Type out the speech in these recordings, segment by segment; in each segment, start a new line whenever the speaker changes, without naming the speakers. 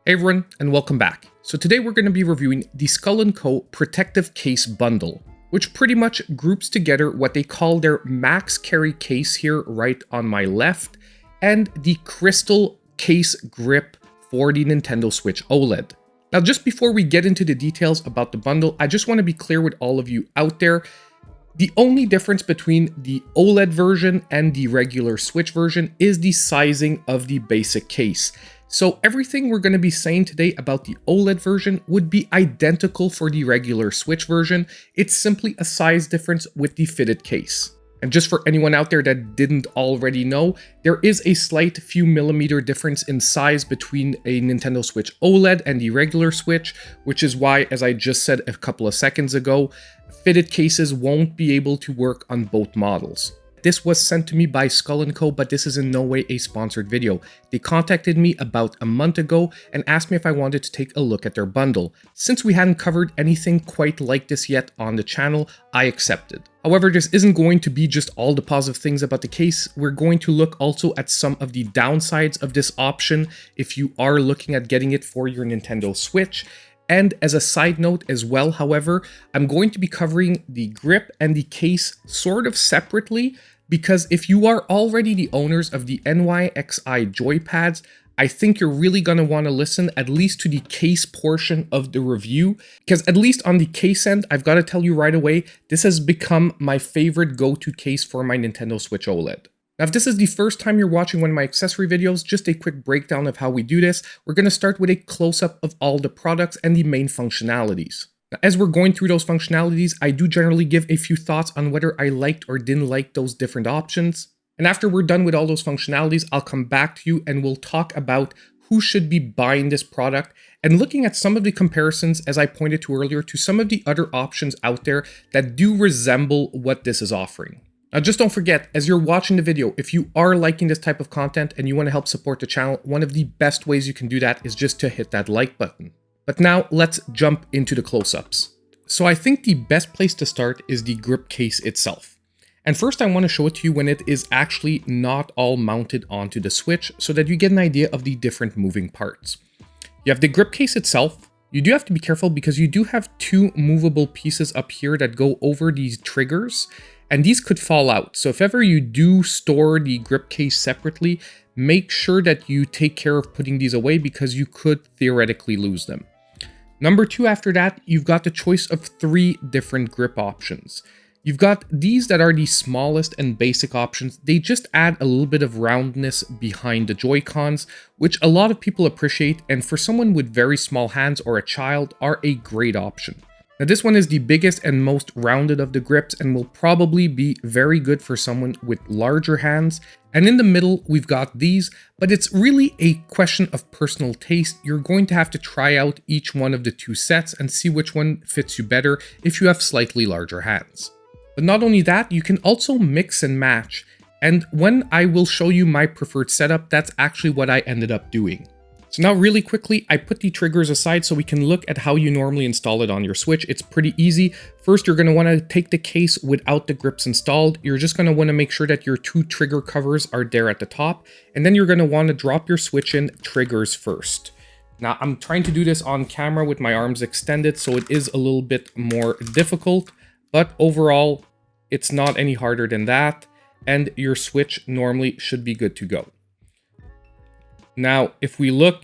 Hey everyone, and welcome back. So today we're going to be reviewing the Skull & Co. Protective Case Bundle, which pretty much groups together what they call their Maxcarry case here right on my left, and the crystal case grip for the Nintendo Switch OLED. Now just before we get into the details about the bundle, I just want to be clear with all of you out there. The only difference between the OLED version and the regular Switch version is the sizing of the basic case. So everything we're going to be saying today about the OLED version would be identical for the regular Switch version. It's simply a size difference with the fitted case. And just for anyone out there that didn't already know, there is a slight few millimeter difference in size between a Nintendo Switch OLED and the regular Switch, which is why, as I just said a couple of seconds ago, fitted cases won't be able to work on both models. This was sent to me by Skull & Co., but this is in no way a sponsored video. They contacted me about a month ago and asked me if I wanted to take a look at their bundle. Since we hadn't covered anything quite like this yet on the channel, I accepted. However, this isn't going to be just all the positive things about the case. We're going to look also at some of the downsides of this option if you are looking at getting it for your Nintendo Switch. And as a side note as well, however, I'm going to be covering the grip and the case sort of separately, because if you are already the owners of the NYXI joypads, I think you're really going to want to listen at least to the case portion of the review, because at least on the case end, I've got to tell you right away, this has become my favorite go-to case for my Nintendo Switch OLED. Now, if this is the first time you're watching one of my accessory videos, just a quick breakdown of how we do this. We're going to start with a close-up of all the products and the main functionalities. Now, as we're going through those functionalities, I do generally give a few thoughts on whether I liked or didn't like those different options. And after we're done with all those functionalities, I'll come back to you and we'll talk about who should be buying this product and looking at some of the comparisons, as I pointed to earlier, to some of the other options out there that do resemble what this is offering. Now, just don't forget, as you're watching the video, if you are liking this type of content and you want to help support the channel, one of the best ways you can do that is just to hit that like button. But now let's jump into the close-ups. So I think the best place to start is the grip case itself. And first I want to show it to you when it is actually not all mounted onto the Switch so that you get an idea of the different moving parts. You have the grip case itself. You do have to be careful because you do have two movable pieces up here that go over these triggers. And these could fall out. So if ever you do store the grip case separately, make sure that you take care of putting these away because you could theoretically lose them. Number two, after that, you've got the choice of three different grip options. You've got these that are the smallest and basic options. They just add a little bit of roundness behind the Joy-Cons, which a lot of people appreciate, and for someone with very small hands or a child are a great option. Now this one is the biggest and most rounded of the grips and will probably be very good for someone with larger hands. And in the middle, we've got these, but it's really a question of personal taste. You're going to have to try out each one of the two sets and see which one fits you better if you have slightly larger hands. But not only that, you can also mix and match. And when I will show you my preferred setup, that's actually what I ended up doing. So now really quickly, I put the triggers aside so we can look at how you normally install it on your Switch. It's pretty easy. First, you're going to want to take the case without the grips installed. You're just going to want to make sure that your two trigger covers are there at the top. And then you're going to want to drop your Switch in triggers first. Now, I'm trying to do this on camera with my arms extended, so it is a little bit more difficult. But overall, it's not any harder than that. And your Switch normally should be good to go. Now, if we look,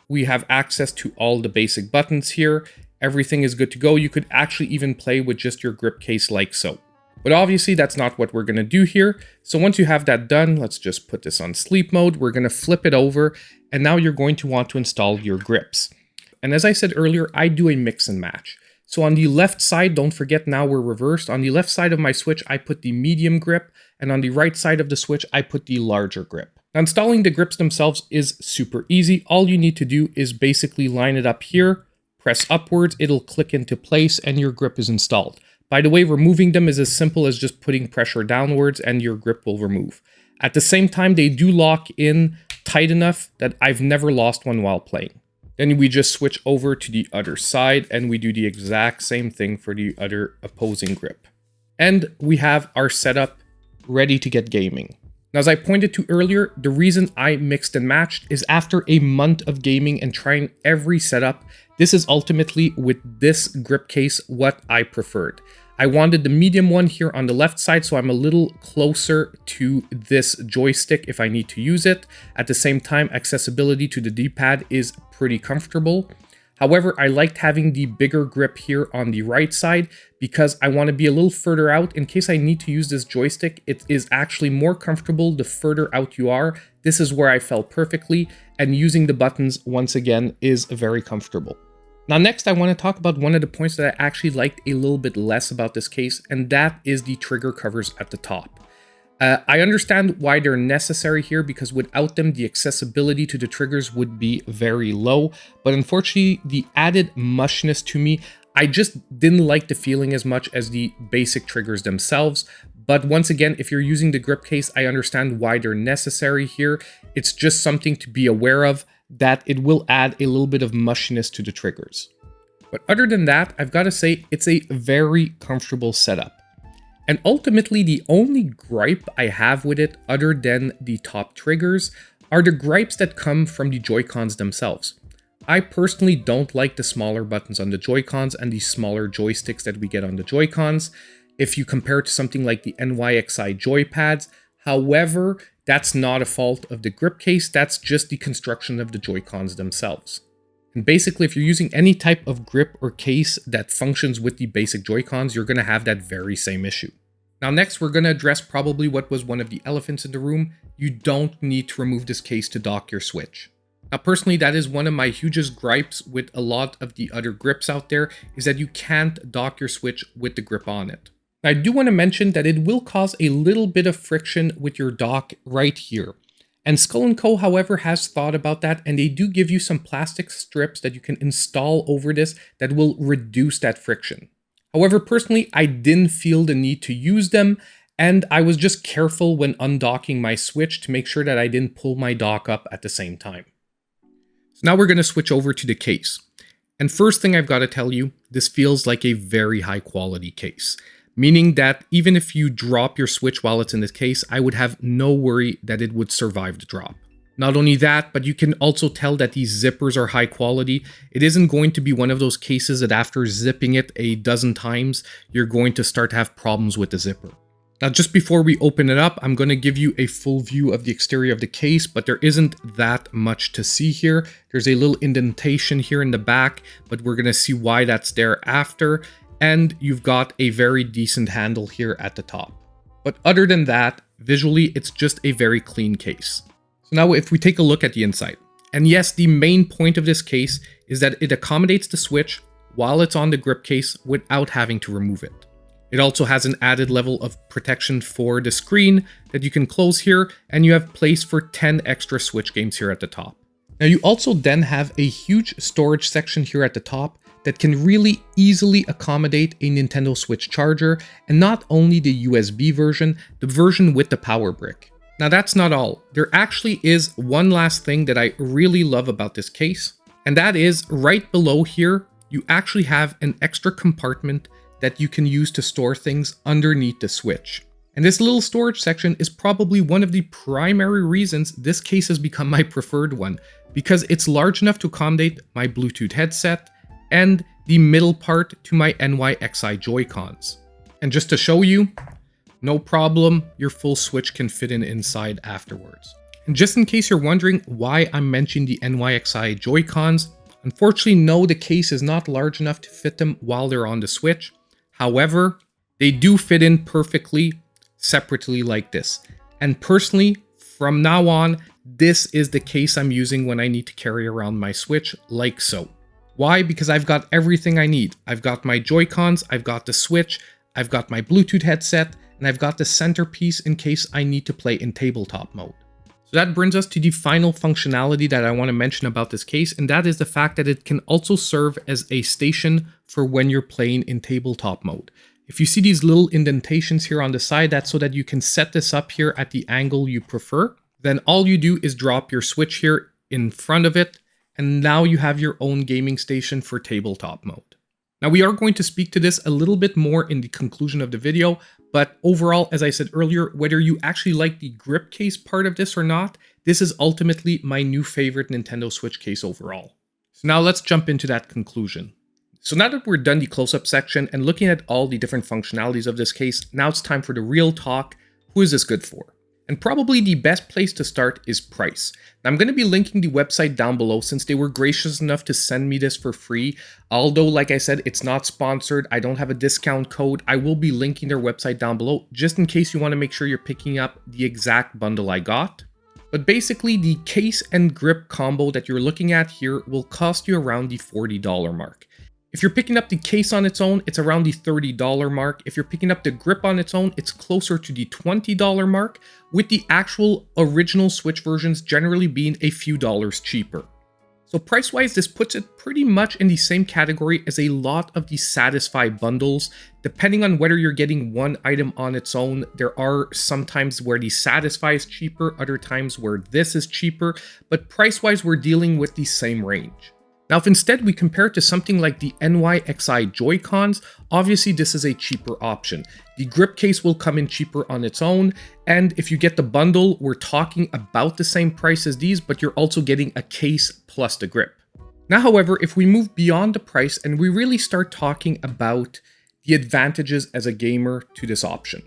we have access to all the basic buttons here. Everything is good to go. You could actually even play with just your grip case like so. But obviously, that's not what we're going to do here. So once you have that done, let's just put this on sleep mode. We're going to flip it over, and now you're going to want to install your grips. And as I said earlier, I do a mix and match. So on the left side, don't forget now we're reversed. On the left side of my Switch, I put the medium grip, and on the right side of the Switch, I put the larger grip. Now, installing the grips themselves is super easy. All you need to do is basically line it up here, press upwards, it'll click into place, and your grip is installed. By the way, removing them is as simple as just putting pressure downwards and your grip will remove. At the same time, they do lock in tight enough that I've never lost one while playing. Then we just switch over to the other side and we do the exact same thing for the other opposing grip. And we have our setup ready to get gaming. Now, as I pointed to earlier, the reason I mixed and matched is after a month of gaming and trying every setup, this is ultimately with this grip case what I preferred. I wanted the medium one here on the left side, so I'm a little closer to this joystick if I need to use it. At the same time, accessibility to the D-pad is pretty comfortable. However, I liked having the bigger grip here on the right side because I want to be a little further out in case I need to use this joystick. It is actually more comfortable the further out you are. This is where I fell perfectly, and using the buttons once again is very comfortable. Now next, I want to talk about one of the points that I actually liked a little bit less about this case, and that is the trigger covers at the top. I understand why they're necessary here because without them, the accessibility to the triggers would be very low. But unfortunately, the added mushiness to me, I just didn't like the feeling as much as the basic triggers themselves. But once again, if you're using the grip case, I understand why they're necessary here. It's just something to be aware of, that it will add a little bit of mushiness to the triggers. But other than that, I've got to say it's a very comfortable setup. And ultimately, the only gripe I have with it, other than the top triggers, are the gripes that come from the Joy-Cons themselves. I personally don't like the smaller buttons on the Joy-Cons and the smaller joysticks that we get on the Joy-Cons, if you compare it to something like the NYXi joypads. However, that's not a fault of the grip case, that's just the construction of the Joy-Cons themselves. And basically, if you're using any type of grip or case that functions with the basic Joy-Cons, you're going to have that very same issue. Now next, we're going to address probably what was one of the elephants in the room. You don't need to remove this case to dock your Switch. Now personally, that is one of my hugest gripes with a lot of the other grips out there, is that you can't dock your Switch with the grip on it. Now, I do want to mention that it will cause a little bit of friction with your dock right here. And Skull & Co, however, has thought about that, and they do give you some plastic strips that you can install over this that will reduce that friction. However, personally, I didn't feel the need to use them, and I was just careful when undocking my Switch to make sure that I didn't pull my dock up at the same time. So now we're going to switch over to the case. And first thing I've got to tell you, this feels like a very high quality case. Meaning that even if you drop your Switch while it's in this case, I would have no worry that it would survive the drop. Not only that, but you can also tell that these zippers are high quality. It isn't going to be one of those cases that after zipping it a dozen times, you're going to start to have problems with the zipper. Now, just before we open it up, I'm going to give you a full view of the exterior of the case, but there isn't that much to see here. There's a little indentation here in the back, but we're going to see why that's there after. And you've got a very decent handle here at the top. But other than that, visually, it's just a very clean case. So now if we take a look at the inside, and yes, the main point of this case is that it accommodates the Switch while it's on the grip case without having to remove it. It also has an added level of protection for the screen that you can close here, and you have place for 10 extra Switch games here at the top. Now you also then have a huge storage section here at the top that can really easily accommodate a Nintendo Switch charger, and not only the USB version, the version with the power brick. Now that's not all. There actually is one last thing that I really love about this case, and that is right below here, you actually have an extra compartment that you can use to store things underneath the Switch. And this little storage section is probably one of the primary reasons this case has become my preferred one, because it's large enough to accommodate my Bluetooth headset, and the middle part to my NYXi Joy-Cons. And just to show you, no problem, your full Switch can fit in inside afterwards. And just in case you're wondering why I'm mentioning the NYXi Joy-Cons, unfortunately no, the case is not large enough to fit them while they're on the Switch. However, they do fit in perfectly separately like this. And personally, from now on, this is the case I'm using when I need to carry around my Switch, like so. Why? Because I've got everything I need. I've got my Joy-Cons, I've got the Switch, I've got my Bluetooth headset, and I've got the centerpiece in case I need to play in tabletop mode. So that brings us to the final functionality that I want to mention about this case, and that is the fact that it can also serve as a station for when you're playing in tabletop mode. If you see these little indentations here on the side, that's so that you can set this up here at the angle you prefer. Then all you do is drop your Switch here in front of it, and now you have your own gaming station for tabletop mode. Now we are going to speak to this a little bit more in the conclusion of the video, but overall, as I said earlier, whether you actually like the grip case part of this or not, this is ultimately my new favorite Nintendo Switch case overall. So now let's jump into that conclusion. So now that we're done the close-up section and looking at all the different functionalities of this case, now it's time for the real talk. Who is this good for? And probably the best place to start is price. Now, I'm going to be linking the website down below since they were gracious enough to send me this for free. Although, like I said, it's not sponsored. I don't have a discount code. I will be linking their website down below just in case you want to make sure you're picking up the exact bundle I got. But basically, the case and grip combo that you're looking at here will cost you around the $40 mark. If you're picking up the case on its own, it's around the $30 mark. If you're picking up the grip on its own, it's closer to the $20 mark, with the actual original Switch versions generally being a few dollars cheaper. So price-wise, this puts it pretty much in the same category as a lot of the Satisfy bundles. Depending on whether you're getting one item on its own, there are some times where the Satisfy is cheaper, other times where this is cheaper, but price-wise, we're dealing with the same range. Now, if instead we compare it to something like the NYXI Joy-Cons, obviously this is a cheaper option. The grip case will come in cheaper on its own, and if you get the bundle, we're talking about the same price as these, but you're also getting a case plus the grip. Now, however, if we move beyond the price and we really start talking about the advantages as a gamer to this option.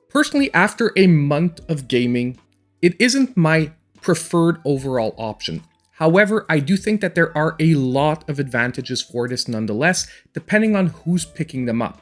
Personally, after a month of gaming, it isn't my preferred overall option. However, I do think that there are a lot of advantages for this nonetheless, depending on who's picking them up.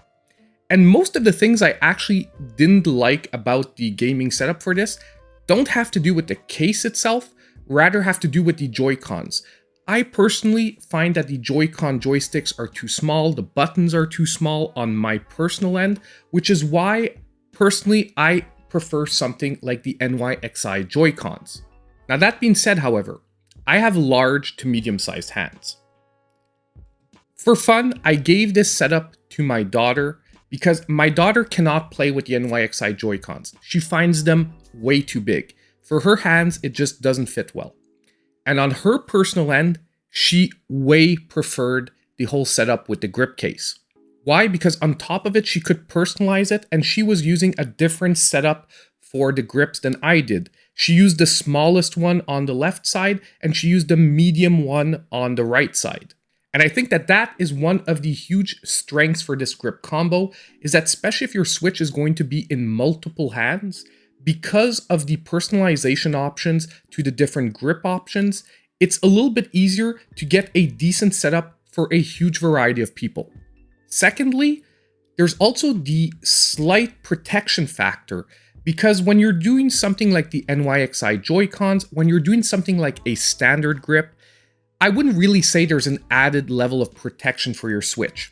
And most of the things I actually didn't like about the gaming setup for this don't have to do with the case itself, rather have to do with the Joy-Cons. I personally find that the Joy-Con joysticks are too small, the buttons are too small on my personal end, which is why, personally, I prefer something like the NYXI Joy-Cons. Now that being said, however, I have large to medium-sized hands. For fun, I gave this setup to my daughter because my daughter cannot play with the NYXI Joy-Cons. She finds them way too big. For her hands, it just doesn't fit well. And on her personal end, she way preferred the whole setup with the grip case. Why? Because on top of it, she could personalize it, and she was using a different setup for the grips than I did. She used the smallest one on the left side, and she used the medium one on the right side. And I think that that is one of the huge strengths for this grip combo, is that especially if your Switch is going to be in multiple hands, because of the personalization options to the different grip options, it's a little bit easier to get a decent setup for a huge variety of people. Secondly, there's also the slight protection factor, because when you're doing something like the NYXI Joy-Cons, when you're doing something like a standard grip, I wouldn't really say there's an added level of protection for your Switch.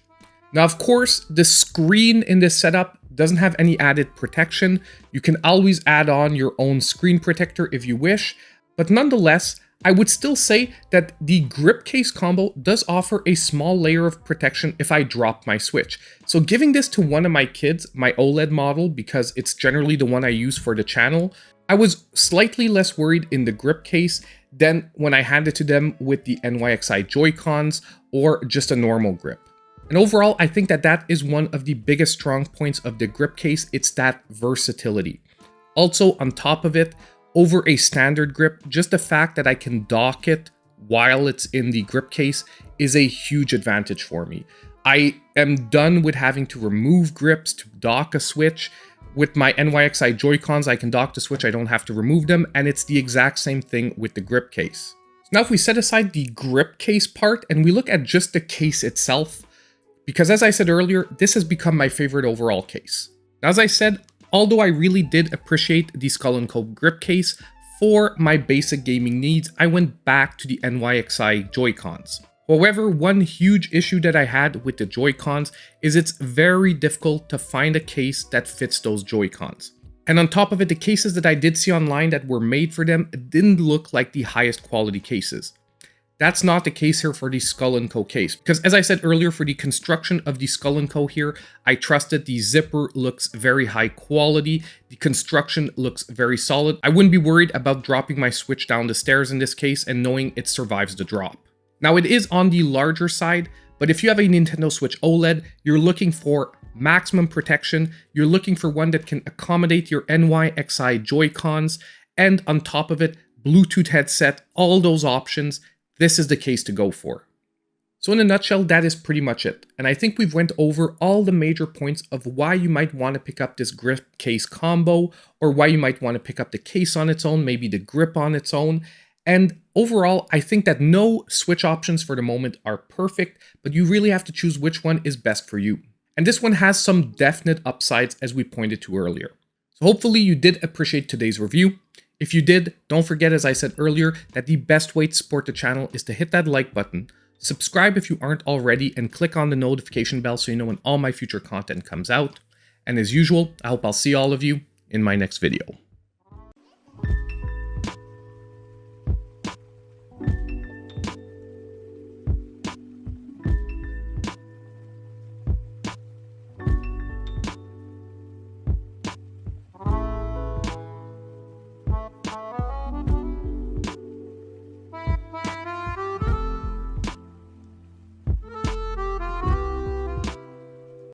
Now, of course, the screen in this setup doesn't have any added protection. You can always add on your own screen protector if you wish, but nonetheless, I would still say that the grip case combo does offer a small layer of protection if I drop my Switch. So giving this to one of my kids, my OLED model, because it's generally the one I use for the channel, I was slightly less worried in the grip case than when I handed to them with the NYXI Joy-Cons or just a normal grip. And overall, I think that that is one of the biggest strong points of the grip case. It's that versatility. Also, on top of it, over a standard grip, just the fact that I can dock it while it's in the grip case is a huge advantage for me. I am done with having to remove grips to dock a Switch. With my NYXI Joy-Cons, I can dock the Switch, I don't have to remove them, and it's the exact same thing with the grip case. Now, if we set aside the grip case part and we look at just the case itself, because as I said earlier, this has become my favorite overall case. Now, as I said, although I really did appreciate the Skull & Co grip case, for my basic gaming needs, I went back to the NYXI Joy-Cons. However, one huge issue that I had with the Joy-Cons is it's very difficult to find a case that fits those Joy-Cons. And on top of it, the cases that I did see online that were made for them didn't look like the highest quality cases. That's not the case here for the Skull & Co case, because as I said earlier, for the construction of the Skull & Co here, I trusted the zipper looks very high quality, the construction looks very solid. I wouldn't be worried about dropping my Switch down the stairs in this case and knowing it survives the drop. Now, it is on the larger side, But if you have a Nintendo Switch OLED, you're looking for maximum protection, you're looking for one that can accommodate your NYXI Joy-Cons, and on top of it, Bluetooth headset, all those options, this is the case to go for. So in a nutshell, that is pretty much it. And I think we've went over all the major points of why you might want to pick up this grip case combo, or why you might want to pick up the case on its own, maybe the grip on its own. And overall, I think that no Switch options for the moment are perfect, but you really have to choose which one is best for you. And this one has some definite upsides, as we pointed to earlier. So hopefully you did appreciate today's review. If you did, don't forget, as I said earlier, that the best way to support the channel is to hit that like button, subscribe if you aren't already, and click on the notification bell so you know when all my future content comes out. And as usual, I hope I'll see all of you in my next video.